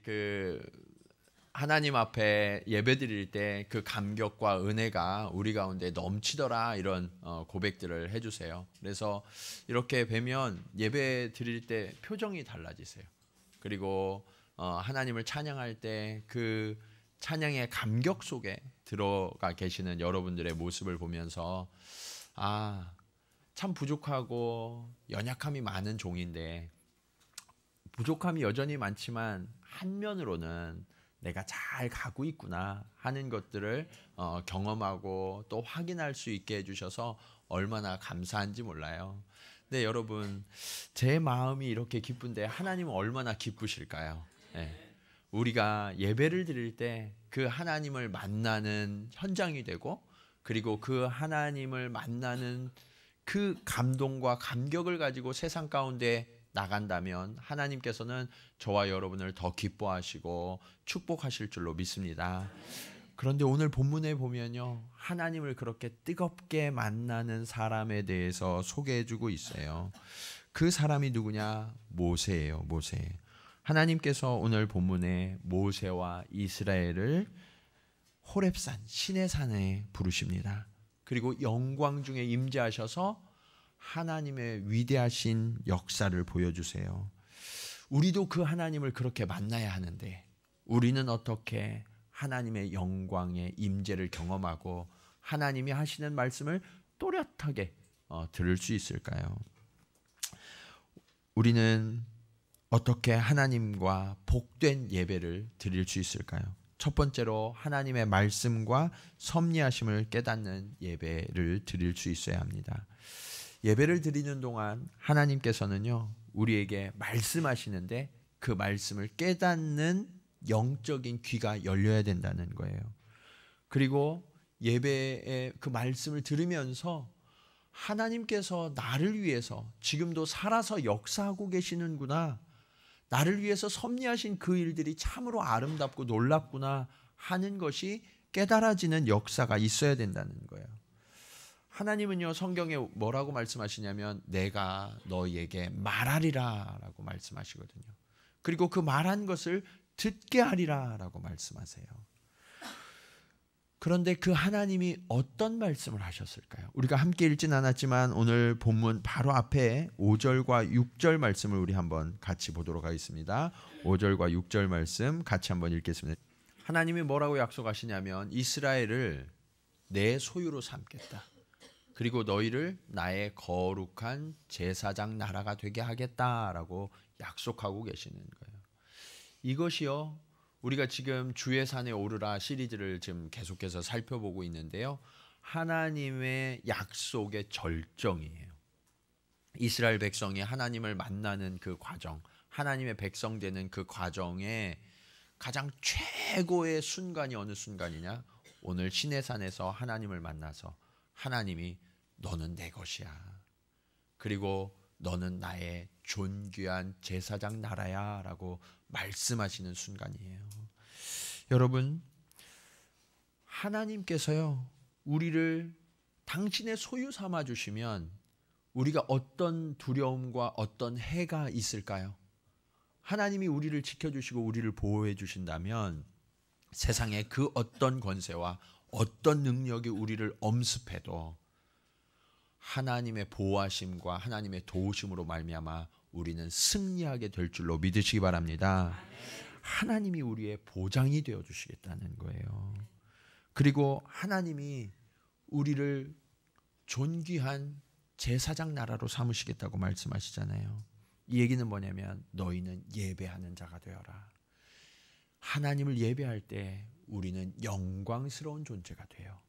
그 하나님 앞에 예배드릴 때 그 감격과 은혜가 우리 가운데 넘치더라, 이런 고백들을 해주세요. 그래서 이렇게 뵈면 예배 드릴 때 표정이 달라지세요. 그리고 하나님을 찬양할 때 그 찬양의 감격 속에 들어가 계시는 여러분들의 모습을 보면서 참 부족하고 연약함이 많은 종인데, 부족함이 여전히 많지만 한면으로는 내가 잘 가고 있구나 하는 것들을 경험하고 또 확인할 수 있게 해주셔서 얼마나 감사한지 몰라요. 근데 여러분, 제 마음이 이렇게 기쁜데 하나님은 얼마나 기쁘실까요? 네. 우리가 예배를 드릴 때 그 하나님을 만나는 현장이 되고, 그리고 그 하나님을 만나는 그 감동과 감격을 가지고 세상 가운데 나간다면 하나님께서는 저와 여러분을 더 기뻐하시고 축복하실 줄로 믿습니다. 그런데 오늘 본문에 보면요, 하나님을 그렇게 뜨겁게 만나는 사람에 대해서 소개해주고 있어요. 그 사람이 누구냐? 모세예요. 모세. 하나님께서 오늘 본문에 모세와 이스라엘을 호렙산, 시내 산에 부르십니다. 그리고 영광 중에 임재하셔서 하나님의 위대하신 역사를 보여주세요. 우리도 그 하나님을 그렇게 만나야 하는데, 우리는 어떻게 하나님의 영광의 임재를 경험하고 하나님이 하시는 말씀을 또렷하게 들을 수 있을까요? 우리는 어떻게 하나님과 복된 예배를 드릴 수 있을까요? 첫 번째로 하나님의 말씀과 섭리하심을 깨닫는 예배를 드릴 수 있어야 합니다. 예배를 드리는 동안 하나님께서는요, 우리에게 말씀하시는데 그 말씀을 깨닫는 영적인 귀가 열려야 된다는 거예요. 그리고 예배의 그 말씀을 들으면서 하나님께서 나를 위해서 지금도 살아서 역사하고 계시는구나, 나를 위해서 섭리하신 그 일들이 참으로 아름답고 놀랍구나 하는 것이 깨달아지는 역사가 있어야 된다는 거예요. 하나님은요, 성경에 뭐라고 말씀하시냐면 내가 너희에게 말하리라 라고 말씀하시거든요. 그리고 그 말한 것을 듣게 하리라 라고 말씀하세요. 그런데 그 하나님이 어떤 말씀을 하셨을까요? 우리가 함께 읽진 않았지만 오늘 본문 바로 앞에 5절과 6절 말씀을 우리 한번 같이 보도록 하겠습니다. 5절과 6절 말씀 같이 한번 읽겠습니다. 하나님이 뭐라고 약속하시냐면 이스라엘을 내 소유로 삼겠다. 그리고 너희를 나의 거룩한 제사장 나라가 되게 하겠다라고 약속하고 계시는 거예요. 이것이요, 우리가 지금 주의 산에 오르라 시리즈를 지금 계속해서 살펴보고 있는데요, 하나님의 약속의 절정이에요. 이스라엘 백성이 하나님을 만나는 그 과정, 하나님의 백성 되는 그 과정에 가장 최고의 순간이 어느 순간이냐? 오늘 시내산에서 하나님을 만나서 하나님이 너는 내 것이야. 그리고 너는 나의 존귀한 제사장 나라야 라고 말씀하시는 순간이에요. 여러분, 하나님께서요, 우리를 당신의 소유 삼아 주시면 우리가 어떤 두려움과 어떤 해가 있을까요? 하나님이 우리를 지켜주시고 우리를 보호해 주신다면 세상의 그 어떤 권세와 어떤 능력이 우리를 엄습해도 하나님의 보호하심과 하나님의 도우심으로 말미암아 우리는 승리하게 될 줄로 믿으시기 바랍니다. 하나님이 우리의 보장이 되어 주시겠다는 거예요. 그리고 하나님이 우리를 존귀한 제사장 나라로 삼으시겠다고 말씀하시잖아요. 이 얘기는 뭐냐면 너희는 예배하는 자가 되어라. 하나님을 예배할 때 우리는 영광스러운 존재가 돼요.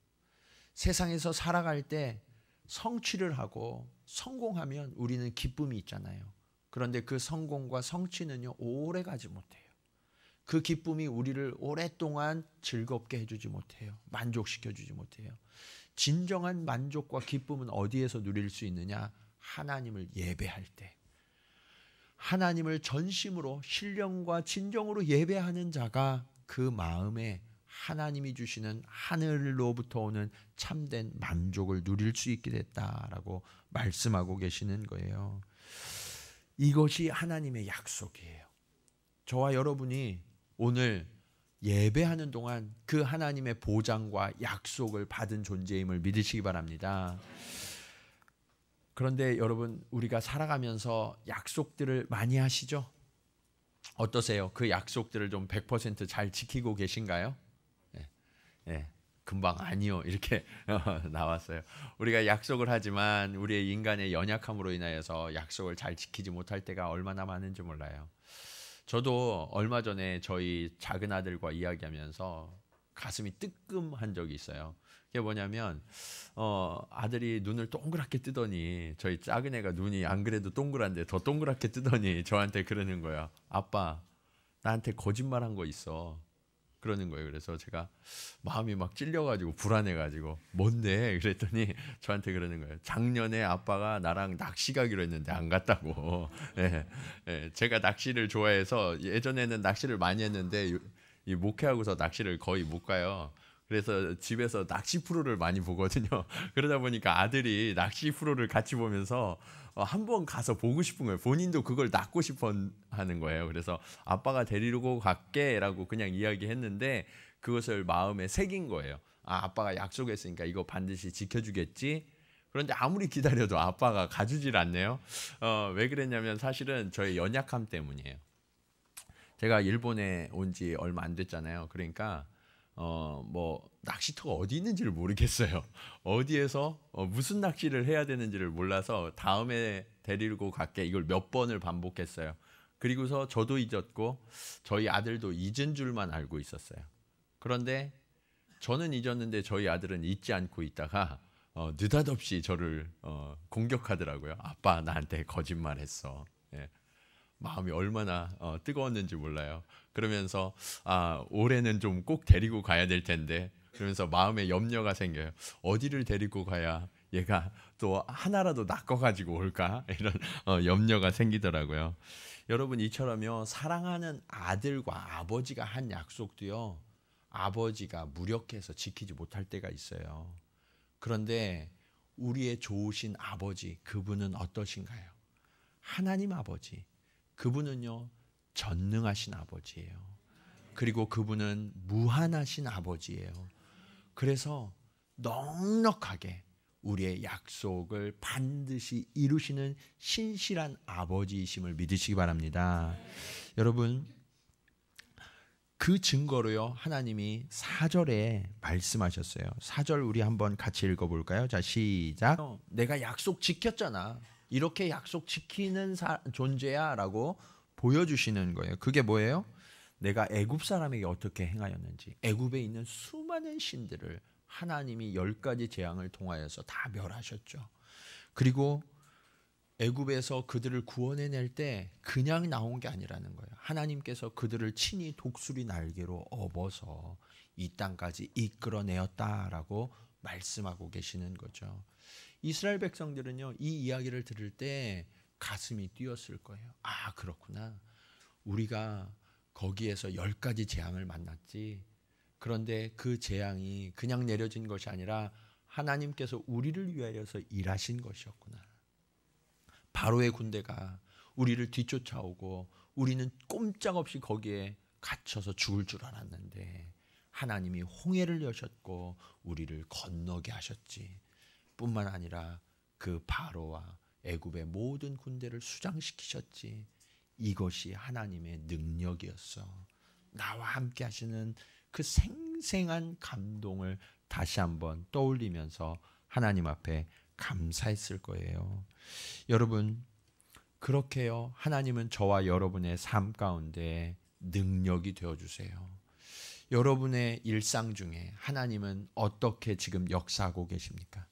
세상에서 살아갈 때 성취를 하고 성공하면 우리는 기쁨이 있잖아요. 그런데 그 성공과 성취는요, 오래 가지 못해요. 그 기쁨이 우리를 오랫동안 즐겁게 해주지 못해요. 만족시켜주지 못해요. 진정한 만족과 기쁨은 어디에서 누릴 수 있느냐? 하나님을 예배할 때. 하나님을 전심으로 신령과 진정으로 예배하는 자가 그 마음에 하나님이 주시는 하늘로부터 오는 참된 만족을 누릴 수 있게 됐다라고 말씀하고 계시는 거예요. 이것이 하나님의 약속이에요. 저와 여러분이 오늘 예배하는 동안 그 하나님의 보장과 약속을 받은 존재임을 믿으시기 바랍니다. 그런데 여러분, 우리가 살아가면서 약속들을 많이 하시죠? 어떠세요? 그 약속들을 좀 100% 잘 지키고 계신가요? 네. 네. 금방 아니요 이렇게 나왔어요. 우리가 약속을 하지만 우리의 인간의 연약함으로 인하여서 약속을 잘 지키지 못할 때가 얼마나 많은지 몰라요. 저도 얼마 전에 저희 작은 아들과 이야기하면서 가슴이 뜨끔한 적이 있어요. 그게 뭐냐면 아들이 눈을 동그랗게 뜨더니, 저희 작은 애가 눈이 안 그래도 동그란데 더 동그랗게 뜨더니 저한테 그러는 거야. 아빠, 나한테 거짓말한 거 있어. 그러는 거예요. 그래서 제가 마음이 막 찔려가지고 불안해가지고 뭔데? 그랬더니 저한테 그러는 거예요. 작년에 아빠가 나랑 낚시 가기로 했는데 안 갔다고. 예, 예, 제가 낚시를 좋아해서 예전에는 낚시를 많이 했는데 이 목회하고서 낚시를 거의 못 가요. 그래서 집에서 낚시 프로를 많이 보거든요. 그러다 보니까 아들이 낚시 프로를 같이 보면서 한번 가서 보고 싶은 거예요. 본인도 그걸 낚고 싶어 하는 거예요. 그래서 아빠가 데리고 갈게라고 그냥 이야기했는데 그것을 마음에 새긴 거예요. 아빠가 약속했으니까 이거 반드시 지켜주겠지. 그런데 아무리 기다려도 아빠가 가주질 않네요. 왜 그랬냐면 사실은 저의 연약함 때문이에요. 제가 일본에 온 지 얼마 안 됐잖아요. 그러니까 뭐 낚시터가 어디 있는지를 모르겠어요. 어디에서 무슨 낚시를 해야 되는지를 몰라서 다음에 데리고 갈게 이걸 몇 번을 반복했어요. 그리고서 저도 잊었고 저희 아들도 잊은 줄만 알고 있었어요. 그런데 저는 잊었는데 저희 아들은 잊지 않고 있다가 느닷없이 저를 공격하더라고요. 아빠, 나한테 거짓말했어. 예. 마음이 얼마나 뜨거웠는지 몰라요. 그러면서 올해는 좀 꼭 데리고 가야 될 텐데, 그러면서 마음에 염려가 생겨요. 어디를 데리고 가야 얘가 또 하나라도 낚아가지고 올까? 이런 염려가 생기더라고요. 여러분, 이처럼요, 사랑하는 아들과 아버지가 한 약속도요, 아버지가 무력해서 지키지 못할 때가 있어요. 그런데 우리의 좋으신 아버지, 그분은 어떠신가요? 하나님 아버지, 그분은요, 전능하신 아버지예요. 그리고 그분은 무한하신 아버지예요. 그래서 넉넉하게 우리의 약속을 반드시 이루시는 신실한 아버지이심을 믿으시기 바랍니다. 여러분, 그 증거로요, 하나님이 4절에 말씀하셨어요. 4절 우리 한번 같이 읽어볼까요? 자, 시작. 내가 약속 지켰잖아. 이렇게 약속 지키는 존재야 라고 보여주시는 거예요. 그게 뭐예요? 내가 애굽 사람에게 어떻게 행하였는지, 애굽에 있는 수많은 신들을 하나님이 10가지 재앙을 통하여서 다 멸하셨죠. 그리고 애굽에서 그들을 구원해낼 때 그냥 나온 게 아니라는 거예요. 하나님께서 그들을 친히 독수리 날개로 업어서 이 땅까지 이끌어내었다라고 말씀하고 계시는 거죠. 이스라엘 백성들은요, 이 이야기를 들을 때 가슴이 뛰었을 거예요. 아, 그렇구나. 우리가 거기에서 10가지 재앙을 만났지. 그런데 그 재앙이 그냥 내려진 것이 아니라 하나님께서 우리를 위하여서 일하신 것이었구나. 바로의 군대가 우리를 뒤쫓아오고 우리는 꼼짝없이 거기에 갇혀서 죽을 줄 알았는데 하나님이 홍해를 여셨고 우리를 건너게 하셨지. 뿐만 아니라 그 바로와 애굽의 모든 군대를 수장시키셨지. 이것이 하나님의 능력이었어. 나와 함께 하시는 그 생생한 감동을 다시 한번 떠올리면서 하나님 앞에 감사했을 거예요. 여러분, 그렇게요, 하나님은 저와 여러분의 삶 가운데 능력이 되어주세요. 여러분의 일상 중에 하나님은 어떻게 지금 역사하고 계십니까?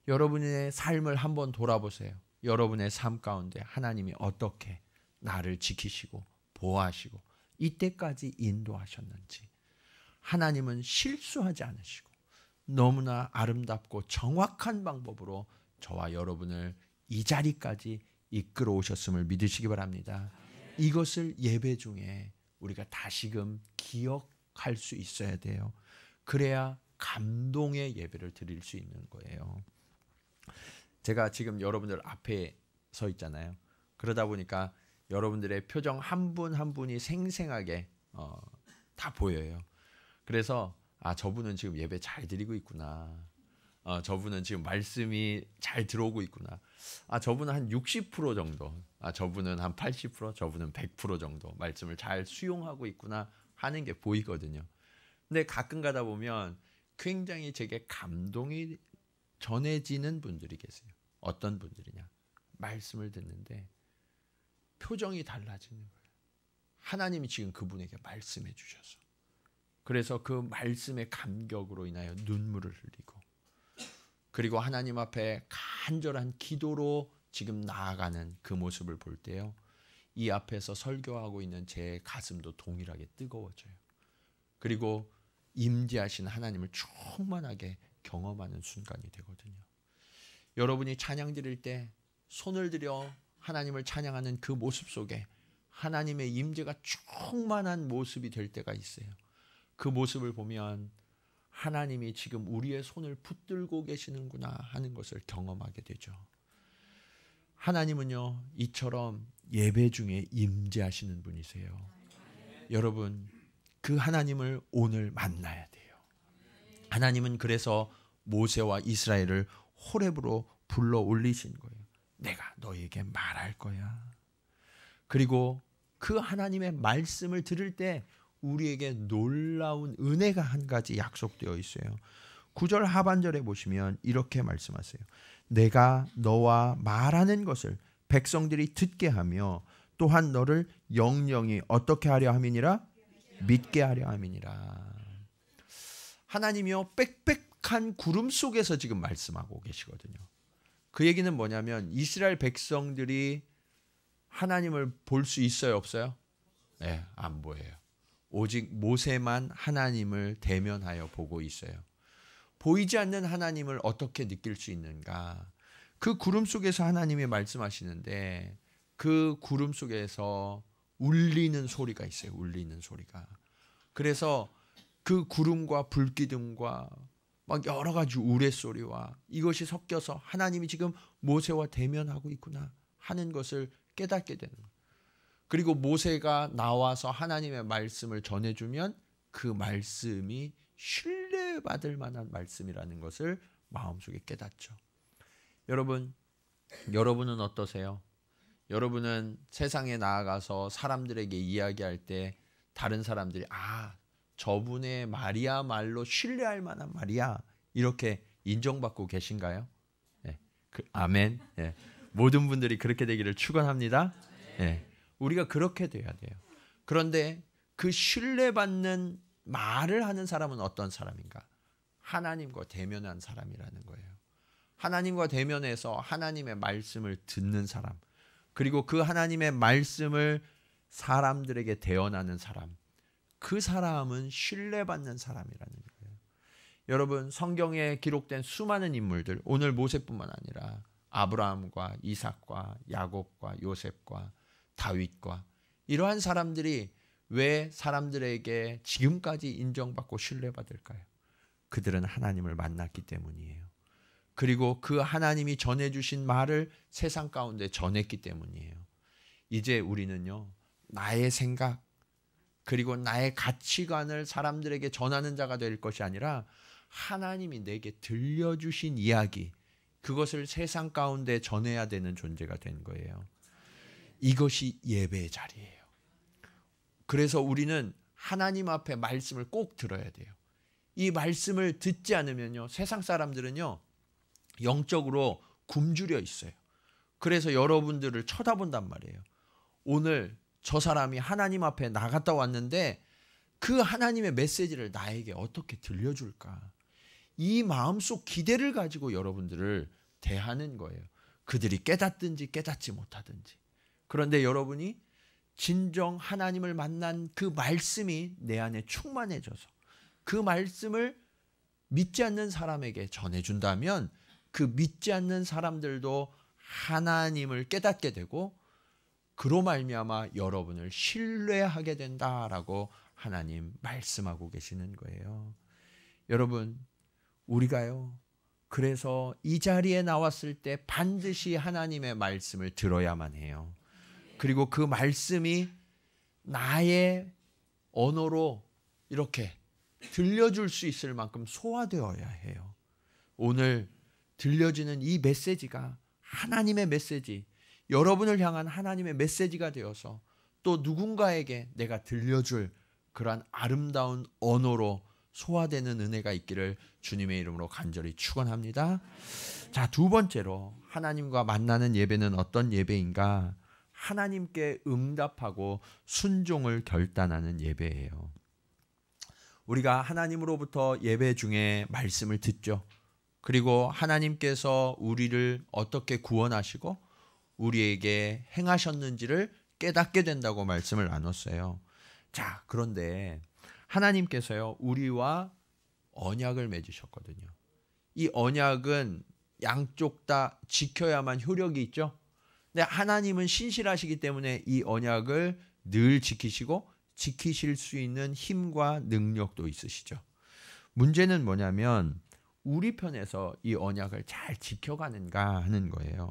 여러분의 삶을 한번 돌아보세요. 여러분의 삶 가운데 하나님이 어떻게 나를 지키시고 보호하시고 이때까지 인도하셨는지. 하나님은 실수하지 않으시고 너무나 아름답고 정확한 방법으로 저와 여러분을 이 자리까지 이끌어 오셨음을 믿으시기 바랍니다. 이것을 예배 중에 우리가 다시금 기억할 수 있어야 돼요. 그래야 감동의 예배를 드릴 수 있는 거예요. 제가 지금 여러분들 앞에 서 있잖아요. 그러다 보니까 여러분들의 표정 한 분 한 분이 생생하게 다 보여요. 그래서 저분은 지금 예배 잘 드리고 있구나. 저분은 지금 말씀이 잘 들어오고 있구나. 저분은 한 60% 정도, 저분은 한 80%, 저분은 100% 정도 말씀을 잘 수용하고 있구나 하는 게 보이거든요. 근데 가끔 가다 보면 굉장히 제게 감동이 전해지는 분들이 계세요. 어떤 분들이냐? 말씀을 듣는데 표정이 달라지는 거예요. 하나님이 지금 그분에게 말씀해 주셔서. 그래서 그 말씀의 감격으로 인하여 눈물을 흘리고, 그리고 하나님 앞에 간절한 기도로 지금 나아가는 그 모습을 볼 때요, 이 앞에서 설교하고 있는 제 가슴도 동일하게 뜨거워져요. 그리고 임재하신 하나님을 충만하게 경험하는 순간이 되거든요. 여러분이 찬양 드릴 때 손을 들여 하나님을 찬양하는 그 모습 속에 하나님의 임재가 충만한 모습이 될 때가 있어요. 그 모습을 보면 하나님이 지금 우리의 손을 붙들고 계시는구나 하는 것을 경험하게 되죠. 하나님은요, 이처럼 예배 중에 임재하시는 분이세요. 여러분, 그 하나님을 오늘 만나야 돼요. 하나님은 그래서 모세와 이스라엘을 호렙으로 불러 올리신 거예요. 내가 너에게 말할 거야. 그리고 그 하나님의 말씀을 들을 때 우리에게 놀라운 은혜가 한 가지 약속되어 있어요. 9절 하반절에 보시면 이렇게 말씀하세요. 내가 너와 말하는 것을 백성들이 듣게 하며 또한 너를 영영이 어떻게 하려 함이니라? 믿게 하려 함이니라. 하나님이요, 빽빽한 구름 속에서 지금 말씀하고 계시거든요. 그 얘기는 뭐냐면 이스라엘 백성들이 하나님을 볼 수 있어요, 없어요? 네, 안 보여요. 오직 모세만 하나님을 대면하여 보고 있어요. 보이지 않는 하나님을 어떻게 느낄 수 있는가? 그 구름 속에서 하나님이 말씀하시는데 그 구름 속에서 울리는 소리가 있어요. 울리는 소리가. 그래서 그 구름과 불기둥과 막 여러 가지 우레소리와 이것이 섞여서 하나님이 지금 모세와 대면하고 있구나 하는 것을 깨닫게 되는 거예요. 그리고 모세가 나와서 하나님의 말씀을 전해주면 그 말씀이 신뢰받을 만한 말씀이라는 것을 마음속에 깨닫죠. 여러분은 어떠세요? 여러분은 세상에 나아가서 사람들에게 이야기할 때 다른 사람들이 저분의 말이야말로 신뢰할 만한 말이야 이렇게 인정받고 계신가요? 네. 아멘. 네. 모든 분들이 그렇게 되기를 축원합니다. 네. 우리가 그렇게 돼야 돼요. 그런데 그 신뢰받는 말을 하는 사람은 어떤 사람인가? 하나님과 대면한 사람이라는 거예요. 하나님과 대면해서 하나님의 말씀을 듣는 사람, 그리고 그 하나님의 말씀을 사람들에게 대언하는 사람, 그 사람은 신뢰받는 사람이라는 거예요. 여러분, 성경에 기록된 수많은 인물들, 오늘 모세뿐만 아니라 아브라함과 이삭과 야곱과 요셉과 다윗과 이러한 사람들이 왜 사람들에게 지금까지 인정받고 신뢰받을까요? 그들은 하나님을 만났기 때문이에요. 그리고 그 하나님이 전해주신 말을 세상 가운데 전했기 때문이에요. 이제 우리는요, 나의 생각 그리고 나의 가치관을 사람들에게 전하는 자가 될 것이 아니라 하나님이 내게 들려주신 이야기, 그것을 세상 가운데 전해야 되는 존재가 된 거예요. 이것이 예배의 자리예요. 그래서 우리는 하나님 앞에 말씀을 꼭 들어야 돼요. 이 말씀을 듣지 않으면요, 세상 사람들은요, 영적으로 굶주려 있어요. 그래서 여러분들을 쳐다본단 말이에요. 오늘 저 사람이 하나님 앞에 나갔다 왔는데 그 하나님의 메시지를 나에게 어떻게 들려줄까? 이 마음속 기대를 가지고 여러분들을 대하는 거예요. 그들이 깨닫든지 깨닫지 못하든지. 그런데 여러분이 진정 하나님을 만난 그 말씀이 내 안에 충만해져서 그 말씀을 믿지 않는 사람에게 전해준다면 그 믿지 않는 사람들도 하나님을 깨닫게 되고 그로 말미암아 여러분을 신뢰하게 된다라고 하나님 말씀하고 계시는 거예요. 여러분, 우리가요, 그래서 이 자리에 나왔을 때 반드시 하나님의 말씀을 들어야만 해요. 그리고 그 말씀이 나의 언어로 이렇게 들려줄 수 있을 만큼 소화되어야 해요. 오늘 들려지는 이 메시지가 하나님의 메시지, 여러분을 향한 하나님의 메시지가 되어서 또 누군가에게 내가 들려줄 그러한 아름다운 언어로 소화되는 은혜가 있기를 주님의 이름으로 간절히 축원합니다. 자, 두 번째로 하나님과 만나는 예배는 어떤 예배인가? 하나님께 응답하고 순종을 결단하는 예배예요. 우리가 하나님으로부터 예배 중에 말씀을 듣죠. 그리고 하나님께서 우리를 어떻게 구원하시고 우리에게 행하셨는지를 깨닫게 된다고 말씀을 나눴어요. 자, 그런데 하나님께서요, 우리와 언약을 맺으셨거든요. 이 언약은 양쪽 다 지켜야만 효력이 있죠. 근데 하나님은 신실하시기 때문에 이 언약을 늘 지키시고 지키실 수 있는 힘과 능력도 있으시죠. 문제는 뭐냐면 우리 편에서 이 언약을 잘 지켜가는가 하는 거예요.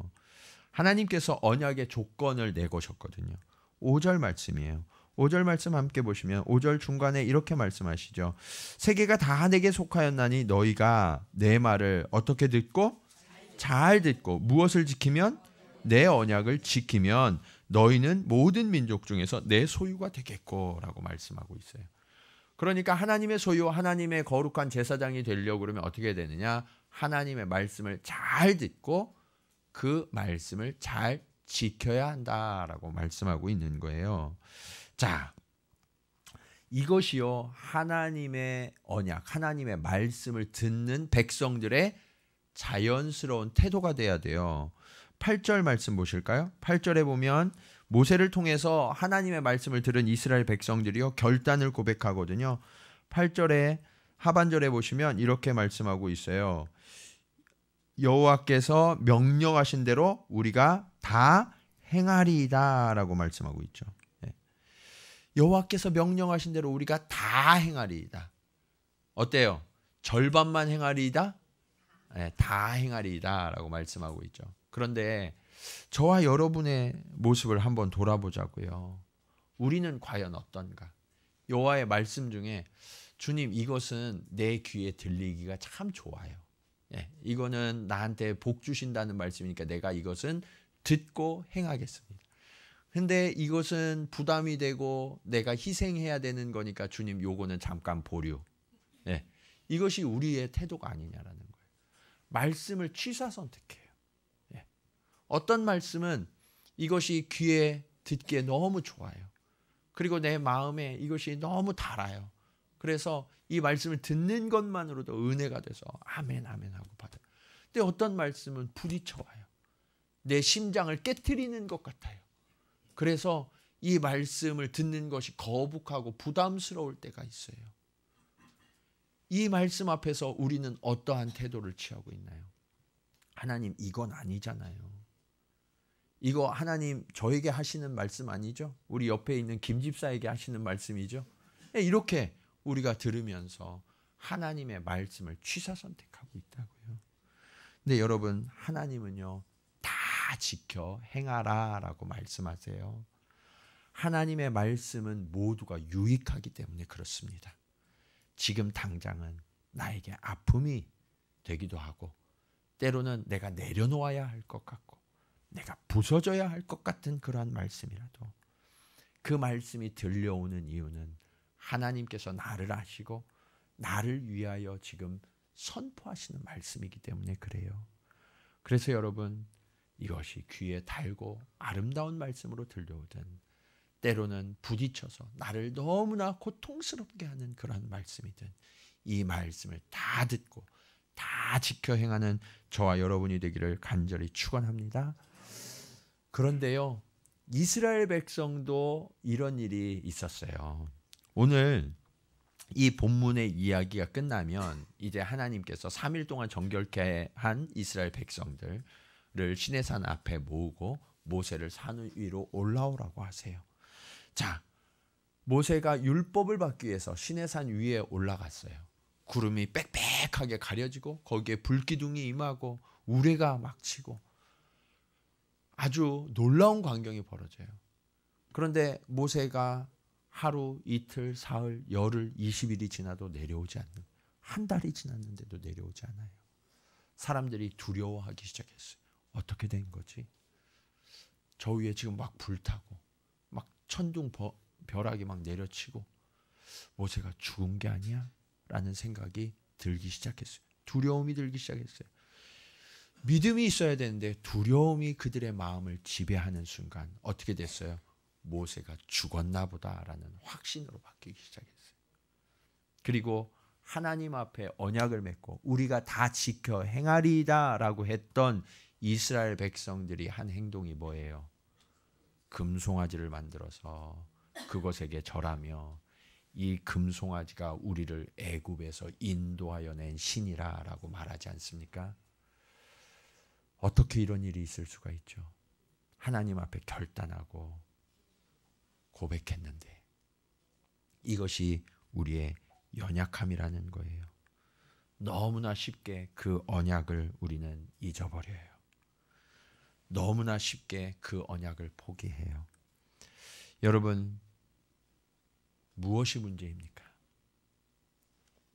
하나님께서 언약의 조건을 내거셨거든요. 5절 말씀이에요. 5절 말씀 함께 보시면 5절 중간에 이렇게 말씀하시죠. 세계가 다 내게 속하였나니 너희가 내 말을 어떻게 듣고? 잘 듣고 무엇을 지키면? 내 언약을 지키면 너희는 모든 민족 중에서 내 소유가 되겠고 라고 말씀하고 있어요. 그러니까 하나님의 소유, 하나님의 거룩한 제사장이 되려고 그러면 어떻게 되느냐? 하나님의 말씀을 잘 듣고 그 말씀을 잘 지켜야 한다라고 말씀하고 있는 거예요. 자, 이것이요, 하나님의 언약, 하나님의 말씀을 듣는 백성들의 자연스러운 태도가 돼야 돼요. 8절 말씀 보실까요? 8절에 보면 모세를 통해서 하나님의 말씀을 들은 이스라엘 백성들이요, 결단을 고백하거든요. 8절에 하반절에 보시면 이렇게 말씀하고 있어요. 여호와께서 명령하신 대로 우리가 다 행하리이다 라고 말씀하고 있죠. 여호와께서 명령하신 대로 우리가 다 행하리이다. 어때요? 절반만 행하리이다? 네, 다 행하리이다 라고 말씀하고 있죠. 그런데 저와 여러분의 모습을 한번 돌아보자고요. 우리는 과연 어떤가? 여호와의 말씀 중에 주님, 이것은 내 귀에 들리기가 참 좋아요. 예, 이거는 나한테 복 주신다는 말씀이니까 내가 이것은 듣고 행하겠습니다. 근데 이것은 부담이 되고 내가 희생해야 되는 거니까 주님, 요거는 잠깐 보류. 예, 이것이 우리의 태도가 아니냐라는 거예요. 말씀을 취사 선택해요. 예. 어떤 말씀은 이것이 귀에 듣기에 너무 좋아요. 그리고 내 마음에 이것이 너무 달아요. 그래서 이 말씀을 듣는 것만으로도 은혜가 돼서 아멘 아멘 하고 받아요. 근데 어떤 말씀은 부딪혀와요. 내 심장을 깨트리는 것 같아요. 그래서 이 말씀을 듣는 것이 거북하고 부담스러울 때가 있어요. 이 말씀 앞에서 우리는 어떠한 태도를 취하고 있나요? 하나님, 이건 아니잖아요. 이거 하나님 저에게 하시는 말씀 아니죠? 우리 옆에 있는 김 집사에게 하시는 말씀이죠? 이렇게 우리가 들으면서 하나님의 말씀을 취사 선택하고 있다고요. 근데 여러분, 하나님은요, 다 지켜 행하라 라고 말씀하세요. 하나님의 말씀은 모두가 유익하기 때문에 그렇습니다. 지금 당장은 나에게 아픔이 되기도 하고 때로는 내가 내려놓아야 할 것 같고 내가 부서져야 할 것 같은 그러한 말씀이라도 그 말씀이 들려오는 이유는 하나님께서 나를 아시고 나를 위하여 지금 선포하시는 말씀이기 때문에 그래요. 그래서 여러분, 이것이 귀에 달고 아름다운 말씀으로 들려오든 때로는 부딪혀서 나를 너무나 고통스럽게 하는 그런 말씀이든 이 말씀을 다 듣고 다 지켜 행하는 저와 여러분이 되기를 간절히 축원합니다. 그런데요, 이스라엘 백성도 이런 일이 있었어요. 오늘 이 본문의 이야기가 끝나면 이제 하나님께서 3일 동안 정결케 한 이스라엘 백성들을 시내산 앞에 모으고 모세를 산 위로 올라오라고 하세요. 자, 모세가 율법을 받기 위해서 시내산 위에 올라갔어요. 구름이 빽빽하게 가려지고 거기에 불기둥이 임하고 우레가 막 치고 아주 놀라운 광경이 벌어져요. 그런데 모세가 하루, 이틀, 사흘, 열흘, 20일이 지나도 내려오지 않는, 한 달이 지났는데도 내려오지 않아요. 사람들이 두려워하기 시작했어요. 어떻게 된 거지? 저 위에 지금 막 불타고 막 천둥 벼락이 막 내려치고 모세가 죽은 게 아니야? 라는 생각이 들기 시작했어요. 두려움이 들기 시작했어요. 믿음이 있어야 되는데 두려움이 그들의 마음을 지배하는 순간 어떻게 됐어요? 모세가 죽었나 보다라는 확신으로 바뀌기 시작했어요. 그리고 하나님 앞에 언약을 맺고 우리가 다 지켜 행하리이다라고 했던 이스라엘 백성들이 한 행동이 뭐예요? 금송아지를 만들어서 그것에게 절하며 이 금송아지가 우리를 애굽에서 인도하여 낸 신이라라고 말하지 않습니까? 어떻게 이런 일이 있을 수가 있죠? 하나님 앞에 결단하고 고백했는데 이것이 우리의 연약함이라는 거예요. 너무나 쉽게 그 언약을 우리는 잊어버려요. 너무나 쉽게 그 언약을 포기해요. 여러분, 무엇이 문제입니까?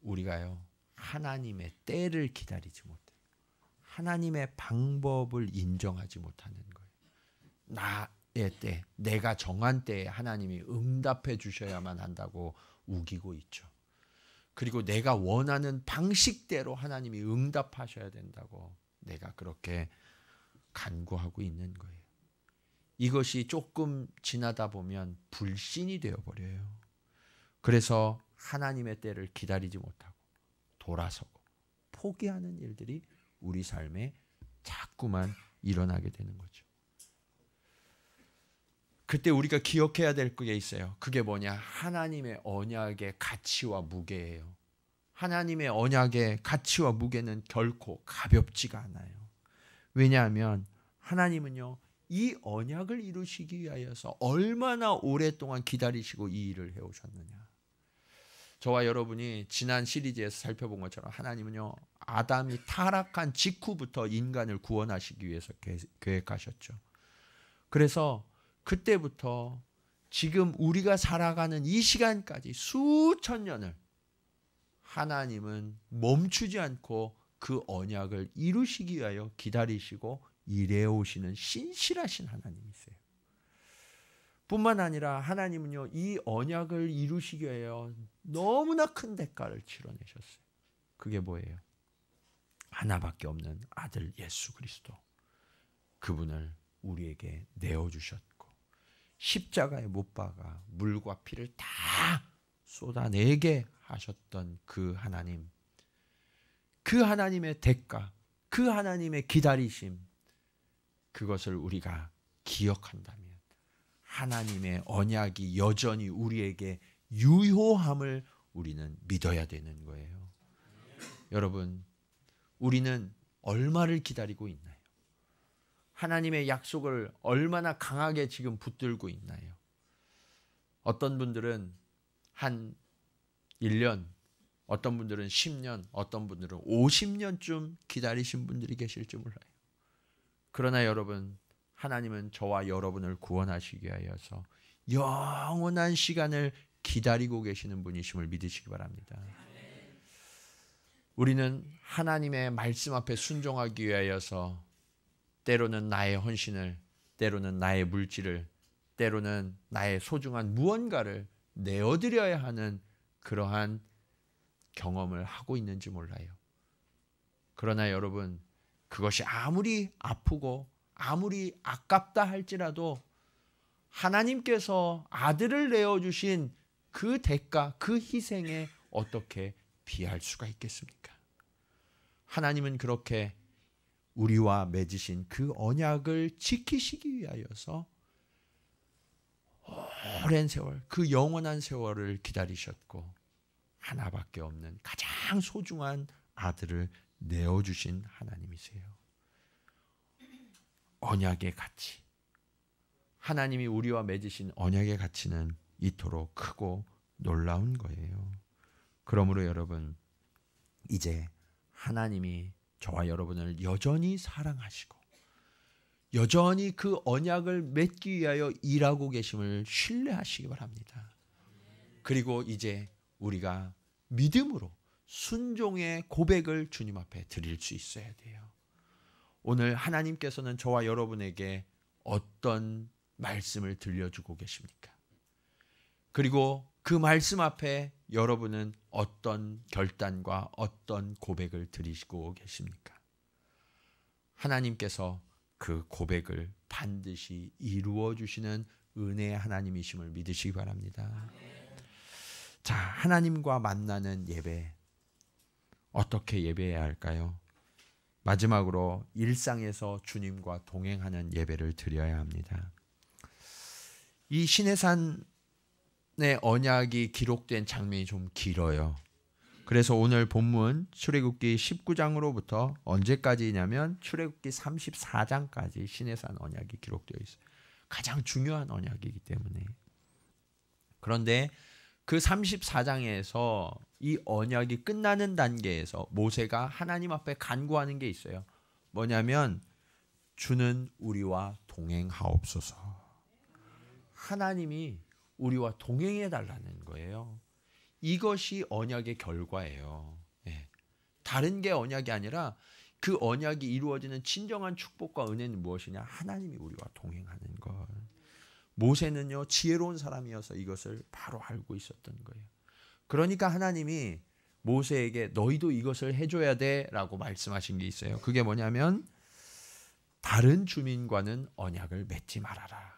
우리가요, 하나님의 때를 기다리지 못해요. 하나님의 방법을 인정하지 못하는 거예요. 나의 때, 내가 정한 때에 하나님이 응답해 주셔야만 한다고 우기고 있죠. 그리고 내가 원하는 방식대로 하나님이 응답하셔야 된다고 내가 그렇게 간구하고 있는 거예요. 이것이 조금 지나다 보면 불신이 되어버려요. 그래서 하나님의 때를 기다리지 못하고 돌아서고 포기하는 일들이 우리 삶에 자꾸만 일어나게 되는 거죠. 그때 우리가 기억해야 될 게 있어요. 그게 뭐냐? 하나님의 언약의 가치와 무게예요. 하나님의 언약의 가치와 무게는 결코 가볍지가 않아요. 왜냐하면 하나님은요, 이 언약을 이루시기 위하여서 얼마나 오랫동안 기다리시고 이 일을 해오셨느냐. 저와 여러분이 지난 시리즈에서 살펴본 것처럼 하나님은요, 아담이 타락한 직후부터 인간을 구원하시기 위해서 계획하셨죠. 그래서 그때부터 지금 우리가 살아가는 이 시간까지 수천 년을 하나님은 멈추지 않고 그 언약을 이루시기 위하여 기다리시고 일해오시는 신실하신 하나님이세요. 뿐만 아니라 하나님은요, 이 언약을 이루시기 위하여 너무나 큰 대가를 치러내셨어요. 그게 뭐예요? 하나밖에 없는 아들 예수 그리스도. 그분을 우리에게 내어주셨고 십자가에 못 박아 물과 피를 다 쏟아내게 하셨던 그 하나님, 그 하나님의 대가, 그 하나님의 기다리심, 그것을 우리가 기억한다면 하나님의 언약이 여전히 우리에게 유효함을 우리는 믿어야 되는 거예요. 여러분, 우리는 얼마를 기다리고 있나요? 하나님의 약속을 얼마나 강하게 지금 붙들고 있나요? 어떤 분들은 한 1년, 어떤 분들은 10년, 어떤 분들은 50년쯤 기다리신 분들이 계실지 몰라요. 그러나 여러분, 하나님은 저와 여러분을 구원하시기 위하여서 영원한 시간을 기다리고 계시는 분이심을 믿으시기 바랍니다. 우리는 하나님의 말씀 앞에 순종하기 위하여서 때로는 나의 헌신을, 때로는 나의 물질을, 때로는 나의 소중한 무언가를 내어드려야 하는 그러한 경험을 하고 있는지 몰라요. 그러나 여러분, 그것이 아무리 아프고 아무리 아깝다 할지라도 하나님께서 아들을 내어주신 그 대가, 그 희생에 어떻게 비할 수가 있겠습니까? 하나님은 그렇게 우리와 맺으신 그 언약을 지키시기 위하여서 오랜 세월, 그 영원한 세월을 기다리셨고 하나밖에 없는 가장 소중한 아들을 내어주신 하나님이세요. 언약의 가치, 하나님이 우리와 맺으신 언약의 가치는 이토록 크고 놀라운 거예요. 그러므로 여러분, 이제 하나님이 저와 여러분을 여전히 사랑하시고 여전히 그 언약을 맺기 위하여 일하고 계심을 신뢰하시기 바랍니다. 그리고 이제 우리가 믿음으로 순종의 고백을 주님 앞에 드릴 수 있어야 돼요. 오늘 하나님께서는 저와 여러분에게 어떤 말씀을 들려주고 계십니까? 그리고 그 말씀 앞에 여러분은 어떤 결단과 어떤 고백을 드리시고 계십니까? 하나님께서 그 고백을 반드시 이루어 주시는 은혜의 하나님이심을 믿으시기 바랍니다. 자, 하나님과 만나는 예배, 어떻게 예배해야 할까요? 마지막으로 일상에서 주님과 동행하는 예배를 드려야 합니다. 이 시내산의 언약이 기록된 장면이 좀 길어요. 그래서 오늘 본문 출애굽기 19장으로부터 언제까지냐면 출애굽기 34장까지 시내산 언약이 기록되어 있어요. 가장 중요한 언약이기 때문에. 그런데 그 34장에서 이 언약이 끝나는 단계에서 모세가 하나님 앞에 간구하는 게 있어요. 뭐냐면 주는 우리와 동행하옵소서. 하나님이 우리와 동행해 달라는 거예요. 이것이 언약의 결과예요. 예. 다른 게 언약이 아니라 그 언약이 이루어지는 진정한 축복과 은혜는 무엇이냐? 하나님이 우리와 동행하는 것. 모세는요, 지혜로운 사람이어서 이것을 바로 알고 있었던 거예요. 그러니까 하나님이 모세에게 너희도 이것을 해줘야 돼 라고 말씀하신 게 있어요. 그게 뭐냐면 다른 주민과는 언약을 맺지 말아라.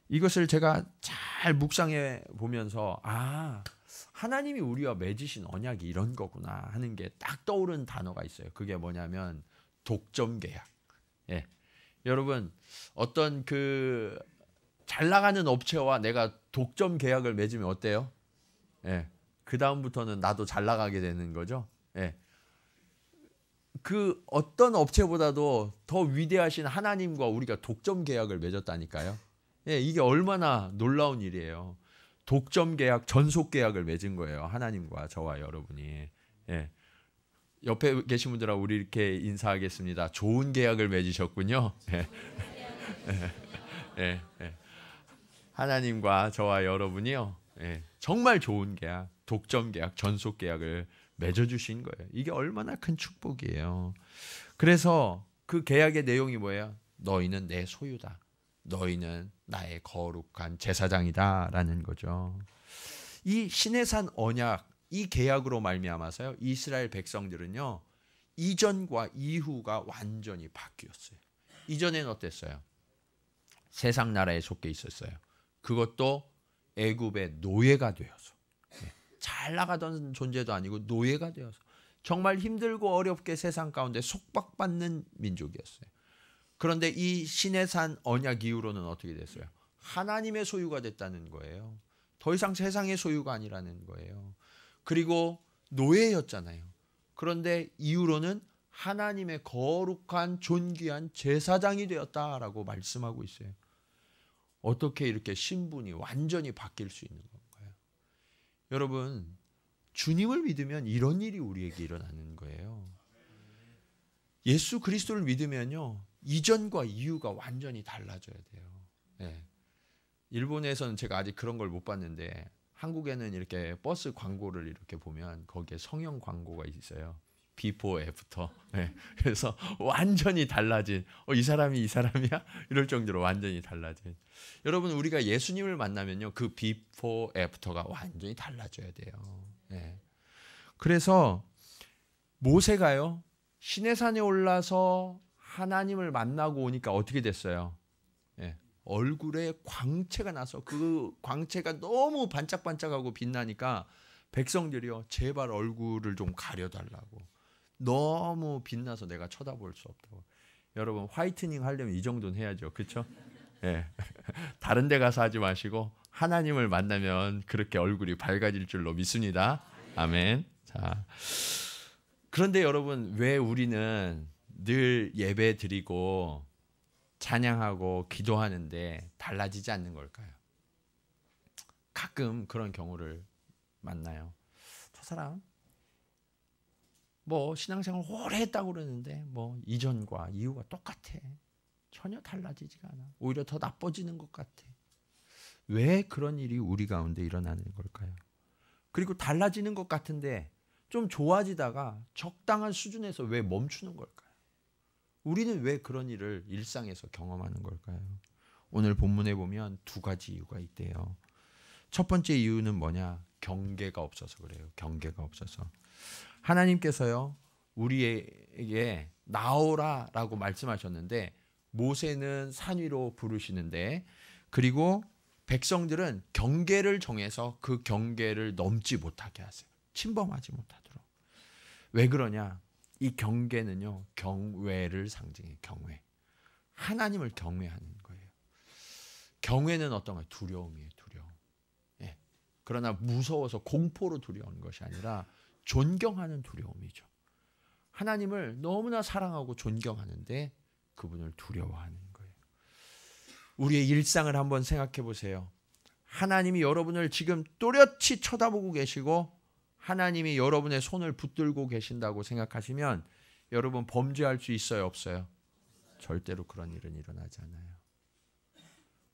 이것을 제가 잘 묵상해 보면서 하나님이 우리와 맺으신 언약이 이런 거구나 하는 게 딱 떠오른 단어가 있어요. 그게 뭐냐면 독점 계약. 예. 여러분, 어떤 그 잘 나가는 업체와 내가 독점 계약을 맺으면 어때요? 예. 그 다음부터는 나도 잘 나가게 되는 거죠. 예. 그 어떤 업체보다도 더 위대하신 하나님과 우리가 독점 계약을 맺었다니까요. 예, 이게 얼마나 놀라운 일이에요. 독점 계약, 전속 계약을 맺은 거예요. 하나님과 저와 여러분이. 예. 옆에 계신 분들하고 우리 이렇게 인사하겠습니다. 좋은 계약을 맺으셨군요. 예. 예. 예. 하나님과 저와 여러분이요. 예. 정말 좋은 계약, 독점 계약, 전속 계약을 맺어주신 거예요. 이게 얼마나 큰 축복이에요. 그래서 그 계약의 내용이 뭐예요? 너희는 내 소유다. 너희는 나의 거룩한 제사장이다 라는 거죠. 이 시내산 언약, 이 계약으로 말미암아서요, 이스라엘 백성들은요, 이전과 이후가 완전히 바뀌었어요. 이전에는 어땠어요? 세상 나라에 속해 있었어요. 그것도 애굽의 노예가 되어서, 잘 나가던 존재도 아니고 노예가 되어서 정말 힘들고 어렵게 세상 가운데 속박받는 민족이었어요. 그런데 이 시내산 언약 이후로는 어떻게 됐어요? 하나님의 소유가 됐다는 거예요. 더 이상 세상의 소유가 아니라는 거예요. 그리고 노예였잖아요. 그런데 이후로는 하나님의 거룩한 존귀한 제사장이 되었다라고 말씀하고 있어요. 어떻게 이렇게 신분이 완전히 바뀔 수 있는 건가요? 여러분, 주님을 믿으면 이런 일이 우리에게 일어나는 거예요. 예수 그리스도를 믿으면요, 이전과 이후가 완전히 달라져야 돼요. 네. 일본에서는 제가 아직 그런 걸 못 봤는데 한국에는 이렇게 버스 광고를 이렇게 보면 거기에 성형 광고가 있어요. 비포 애프터. 네. 그래서 완전히 달라진, 이 사람이 이 사람이야? 이럴 정도로 완전히 달라진. 여러분, 우리가 예수님을 만나면요, 그 비포 애프터가 완전히 달라져야 돼요. 네. 그래서 모세가요, 시내산에 올라서 하나님을 만나고 오니까 어떻게 됐어요? 예, 얼굴에 광채가 나서 그 광채가 너무 반짝반짝하고 빛나니까 백성들이요, 제발 얼굴을 좀 가려달라고. 너무 빛나서 내가 쳐다볼 수 없다고. 여러분, 화이트닝 하려면 이 정도는 해야죠. 그렇죠? 예. 다른 데 가서 하지 마시고 하나님을 만나면 그렇게 얼굴이 밝아질 줄로 믿습니다. 아멘. 자, 그런데 여러분, 왜 우리는 늘 예배 드리고 찬양하고 기도하는데 달라지지 않는 걸까요? 가끔 그런 경우를 만나요. 저 사람 뭐 신앙생활 오래 했다고 그러는데 뭐 이전과 이후가 똑같아. 전혀 달라지지가 않아. 오히려 더 나빠지는 것 같아. 왜 그런 일이 우리 가운데 일어나는 걸까요? 그리고 달라지는 것 같은데 좀 좋아지다가 적당한 수준에서 왜 멈추는 걸까요? 우리는 왜 그런 일을 일상에서 경험하는 걸까요? 오늘 본문에 보면 두 가지 이유가 있대요. 첫 번째 이유는 뭐냐? 경계가 없어서 그래요. 경계가 없어서. 하나님께서요, 우리에게 나오라라고 말씀하셨는데 모세는 산 위로 부르시는데, 그리고 백성들은 경계를 정해서 그 경계를 넘지 못하게 하세요. 침범하지 못하도록. 왜 그러냐? 이 경계는요, 경외를 상징해요. 경외. 하나님을 경외하는 거예요. 경외는 어떤 거예요? 두려움이에요. 두려움. 예. 그러나 무서워서 공포로 두려운 것이 아니라 존경하는 두려움이죠. 하나님을 너무나 사랑하고 존경하는데 그분을 두려워하는 거예요. 우리의 일상을 한번 생각해 보세요. 하나님이 여러분을 지금 또렷이 쳐다보고 계시고 하나님이 여러분의 손을 붙들고 계신다고 생각하시면 여러분 범죄할 수 있어요, 없어요? 절대로 그런 일은 일어나지 않아요.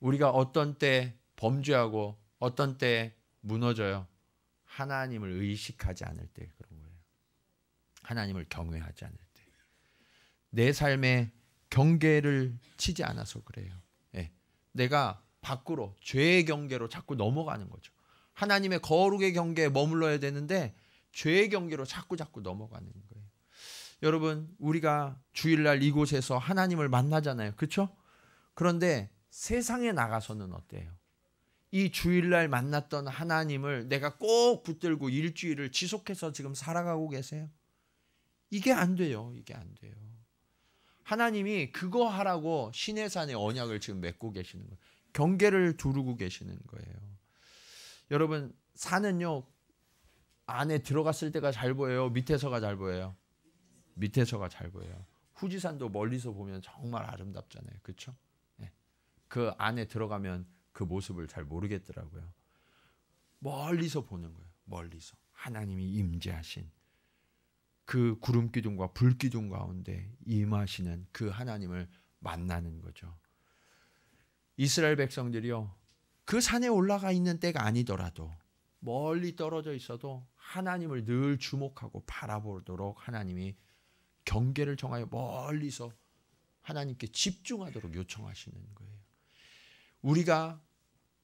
우리가 어떤 때 범죄하고 어떤 때 무너져요? 하나님을 의식하지 않을 때 그런 거예요. 하나님을 경외하지 않을 때. 내 삶에 경계를 치지 않아서 그래요. 예. 내가 밖으로 죄의 경계로 자꾸 넘어가는 거죠. 하나님의 거룩의 경계에 머물러야 되는데 죄의 경계로 자꾸 넘어가는 거예요. 여러분, 우리가 주일날 이곳에서 하나님을 만나잖아요. 그렇죠? 그런데 세상에 나가서는 어때요? 이 주일날 만났던 하나님을 내가 꼭 붙들고 일주일을 지속해서 지금 살아가고 계세요? 이게 안 돼요. 이게 안 돼요. 하나님이 그거 하라고 시내산의 언약을 지금 맺고 계시는 거예요. 경계를 두르고 계시는 거예요. 여러분, 산은요, 안에 들어갔을 때가 잘 보여요? 밑에서가 잘 보여요? 밑에서가 잘 보여요. 후지산도 멀리서 보면 정말 아름답잖아요. 그렇죠? 네. 그 안에 들어가면 그 모습을 잘 모르겠더라고요. 멀리서 보는 거예요. 멀리서. 하나님이 임재하신 그 구름 기둥과 불 기둥 가운데 임하시는 그 하나님을 만나는 거죠. 이스라엘 백성들이요, 그 산에 올라가 있는 때가 아니더라도 멀리 떨어져 있어도 하나님을 늘 주목하고 바라보도록 하나님이 경계를 정하여 멀리서 하나님께 집중하도록 요청하시는 거예요. 우리가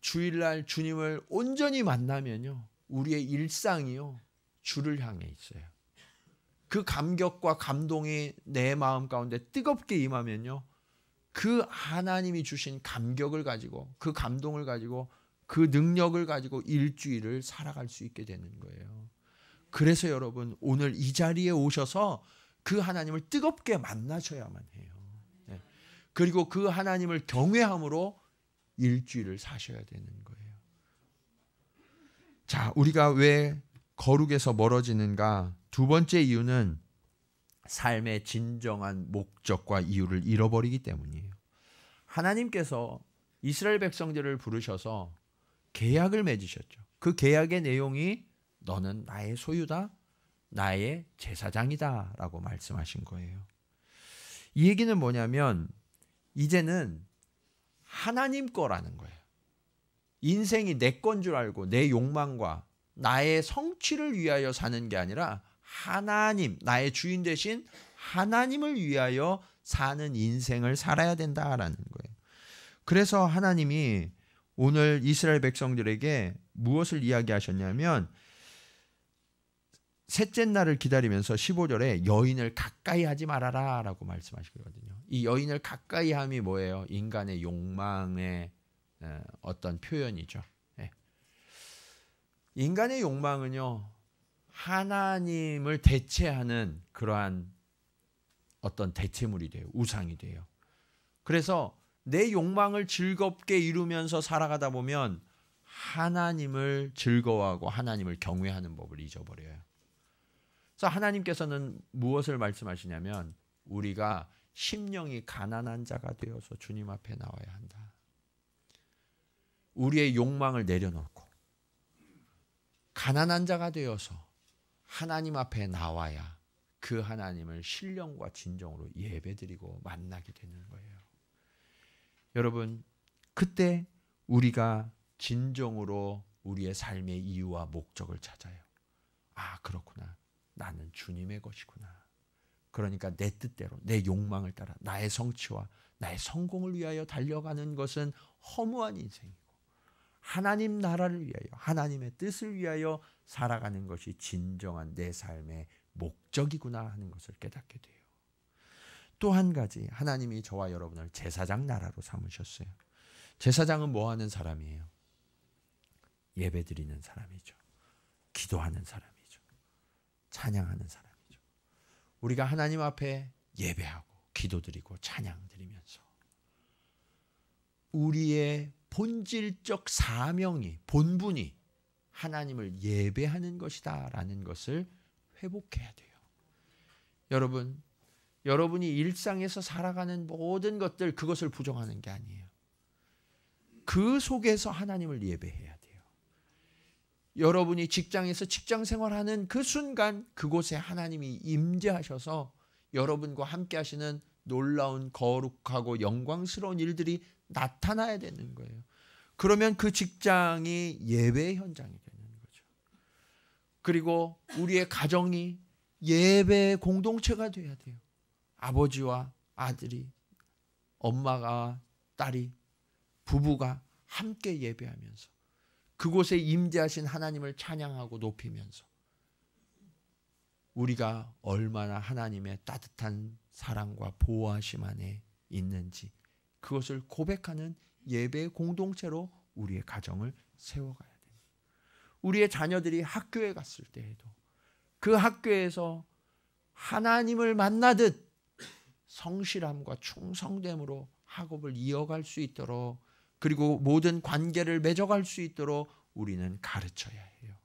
주일날 주님을 온전히 만나면요, 우리의 일상이요, 주를 향해 있어요. 그 감격과 감동이 내 마음 가운데 뜨겁게 임하면요, 그 하나님이 주신 감격을 가지고, 그 감동을 가지고, 그 능력을 가지고 일주일을 살아갈 수 있게 되는 거예요. 그래서 여러분, 오늘 이 자리에 오셔서 그 하나님을 뜨겁게 만나셔야만 해요. 네. 그리고 그 하나님을 경외함으로 일주일을 사셔야 되는 거예요. 자, 우리가 왜 거룩에서 멀어지는가? 두 번째 이유는 삶의 진정한 목적과 이유를 잃어버리기 때문이에요. 하나님께서 이스라엘 백성들을 부르셔서 계약을 맺으셨죠. 그 계약의 내용이 너는 나의 소유다, 나의 제사장이다 라고 말씀하신 거예요. 이 얘기는 뭐냐면 이제는 하나님 거라는 거예요. 인생이 내 건 줄 알고 내 욕망과 나의 성취를 위하여 사는 게 아니라 하나님, 나의 주인 되신 하나님을 위하여 사는 인생을 살아야 된다라는 거예요. 그래서 하나님이 오늘 이스라엘 백성들에게 무엇을 이야기하셨냐면 셋째 날을 기다리면서 15절에 여인을 가까이 하지 말아라 라고 말씀하시거든요. 이 여인을 가까이 함이 뭐예요? 인간의 욕망의 어떤 표현이죠. 인간의 욕망은요, 하나님을 대체하는 그러한 어떤 대체물이 돼요. 우상이 돼요. 그래서 내 욕망을 즐겁게 이루면서 살아가다 보면 하나님을 즐거워하고 하나님을 경외하는 법을 잊어버려요. 그래서 하나님께서는 무엇을 말씀하시냐면 우리가 심령이 가난한 자가 되어서 주님 앞에 나와야 한다. 우리의 욕망을 내려놓고 가난한 자가 되어서 하나님 앞에 나와야 그 하나님을 신령과 진정으로 예배드리고 만나게 되는 거예요. 여러분, 그때 우리가 진정으로 우리의 삶의 이유와 목적을 찾아요. 아, 그렇구나. 나는 주님의 것이구나. 그러니까 내 뜻대로, 내 욕망을 따라 나의 성취와 나의 성공을 위하여 달려가는 것은 허무한 인생이고, 하나님 나라를 위하여, 하나님의 뜻을 위하여 살아가는 것이 진정한 내 삶의 목적이구나 하는 것을 깨닫게 돼요. 또 한 가지, 하나님이 저와 여러분을 제사장 나라로 삼으셨어요. 제사장은 뭐 하는 사람이에요? 예배드리는 사람이죠. 기도하는 사람이죠. 찬양하는 사람이죠. 우리가 하나님 앞에 예배하고 기도드리고 찬양드리면서 우리의 본질적 사명이, 본분이 하나님을 예배하는 것이다 라는 것을 회복해야 돼요. 여러분, 여러분이 일상에서 살아가는 모든 것들, 그것을 부정하는 게 아니에요. 그 속에서 하나님을 예배해야 돼요. 여러분이 직장에서 직장 생활하는 그 순간 그곳에 하나님이 임재하셔서 여러분과 함께 하시는 놀라운 거룩하고 영광스러운 일들이 나타나야 되는 거예요. 그러면 그 직장이 예배의 현장이 되는 거죠. 그리고 우리의 가정이 예배의 공동체가 돼야 돼요. 아버지와 아들이, 엄마가 딸이, 부부가 함께 예배하면서 그곳에 임재하신 하나님을 찬양하고 높이면서 우리가 얼마나 하나님의 따뜻한 사랑과 보호하심 안에 있는지 그것을 고백하는 예배의 공동체로 우리의 가정을 세워가야 됩니다. 우리의 자녀들이 학교에 갔을 때에도 그 학교에서 하나님을 만나듯 성실함과 충성됨으로 학업을 이어갈 수 있도록, 그리고 모든 관계를 맺어갈 수 있도록 우리는 가르쳐야 해요.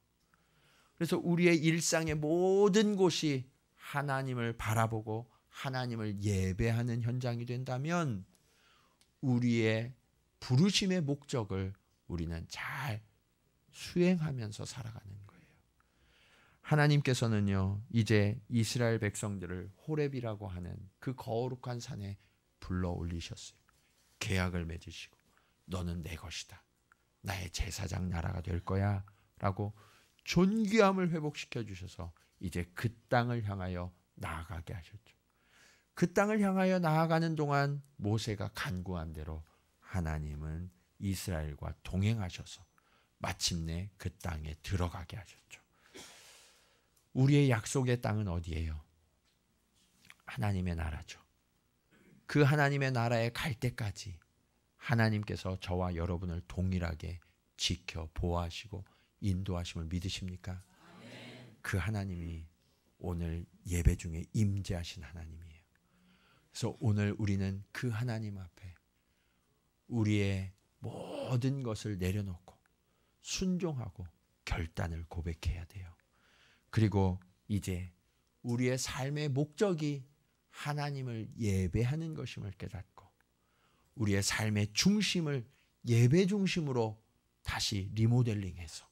그래서 우리의 일상의 모든 곳이 하나님을 바라보고 하나님을 예배하는 현장이 된다면 우리의 부르심의 목적을 우리는 잘 수행하면서 살아가는 거예요. 하나님께서는요, 이제 이스라엘 백성들을 호렙이라고 하는 그 거룩한 산에 불러 올리셨어요. 계약을 맺으시고 너는 내 것이다. 나의 제사장 나라가 될 거야 라고 존귀함을 회복시켜 주셔서 이제 그 땅을 향하여 나아가게 하셨죠. 그 땅을 향하여 나아가는 동안 모세가 간구한 대로 하나님은 이스라엘과 동행하셔서 마침내 그 땅에 들어가게 하셨죠. 우리의 약속의 땅은 어디예요? 하나님의 나라죠. 그 하나님의 나라에 갈 때까지 하나님께서 저와 여러분을 동일하게 지켜 보호하시고 인도하심을 믿으십니까? 그 하나님이 오늘 예배 중에 임재하신 하나님이에요. 그래서 오늘 우리는 그 하나님 앞에 우리의 모든 것을 내려놓고 순종하고 결단을 고백해야 돼요. 그리고 이제 우리의 삶의 목적이 하나님을 예배하는 것임을 깨닫고 우리의 삶의 중심을 예배 중심으로 다시 리모델링해서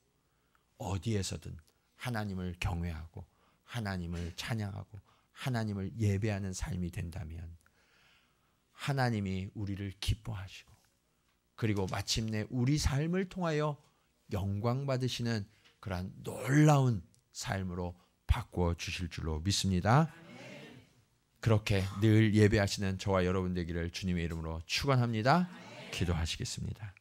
어디에서든 하나님을 경외하고 하나님을 찬양하고 하나님을 예배하는 삶이 된다면 하나님이 우리를 기뻐하시고 그리고 마침내 우리 삶을 통하여 영광 받으시는 그러한 놀라운 삶으로 바꾸어 주실 줄로 믿습니다. 그렇게 늘 예배하시는 저와 여러분 되기를 주님의 이름으로 축원합니다. 기도하시겠습니다.